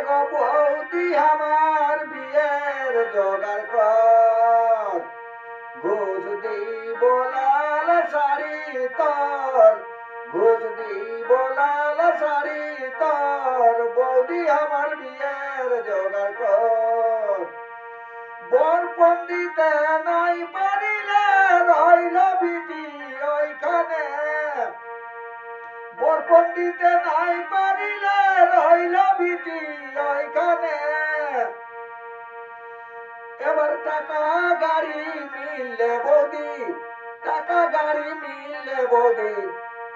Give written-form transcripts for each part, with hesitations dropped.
গো বৌদি আমার বিয়ের জোগাড় কর, ঘুষ দিব লাল শাড়ি তোর, ঘুষ দিব লাল শাড়ি তোর, বৌদি আমার বিয়ের জোগাড় কর। বর পন্ডিতে নাই পারিলে রইল বিটি ওইখানে, বর পন্ডিতে নাই পারিলে রইল বিটি ওইখানে। এবার টাকা গাড়ি মিললে বৌদি, টাকা গাড়ি মিললে বৌদি,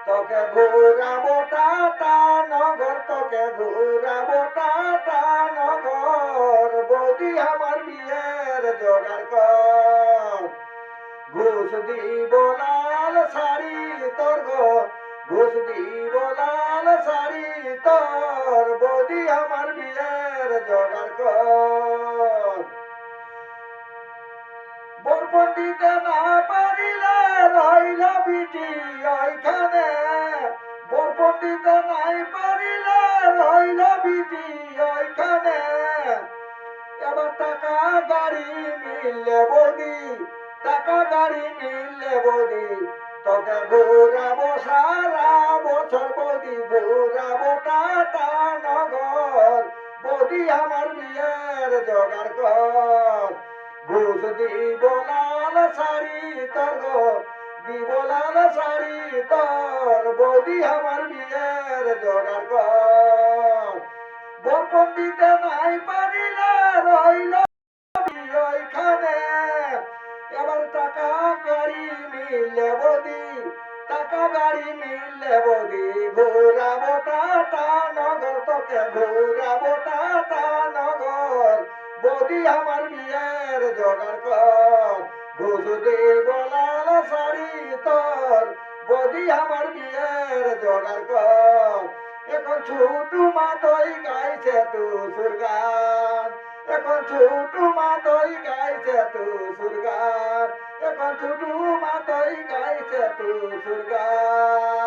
তোকে ঘুরাবো টাটা নগর, তোকে ঘুরাবো টাটা নগর, বৌদি আমার বিয়ের জোগাড় কর। ঘুষ দিব লাল শাড়ি তোর গো, ঘুষ দিব লাল শাড়ি তোর, বৌদি আমার বিয়ের জোগাড় কর। বর পন্ডিতে না পারিলে রইল বিটি ওইখানে, বর পন্ডিতে নাই পারিলে রইল বিটি ওইখানে। এবার টাকা গাড়ি মিললে বৌদি, টাকা গাড়ি মিললে বৌদি, তোকে ঘুরাবো সারা বছর বৌদি, ঘুরাবো টাটা নগর, বৌদি আমার বিয়ের জোগাড় কর। ঘুষ দিব লাল শাড়ি তোর গো, দিব লাল শাড়ি তোর, বৌদি আমার বিয়ের জোগাড় কর। বর পন্ডিতে নাই পারিলে রইল ওইখানে, এবার টাকা গাড়ি মিললে বৌদি, টাকা গাড়ি মিললে বৌদি, ঘুরাবো টাটা নগর, তোকে ঘুরাবো টাটা নগর, বৌদি আমার বিয়ের জোগাড় কর। ঘুষ দিব লাল শাড়ি তোর, বৌদি আমার বিয়ের জোগাড় কর। এখন ছোটু মাতই গাইছে টুসুর গান, এখন ছোটু মাতই গাইছে টুসুর গান, এখন ছোটু মাতই গাইছে টুসুর গান।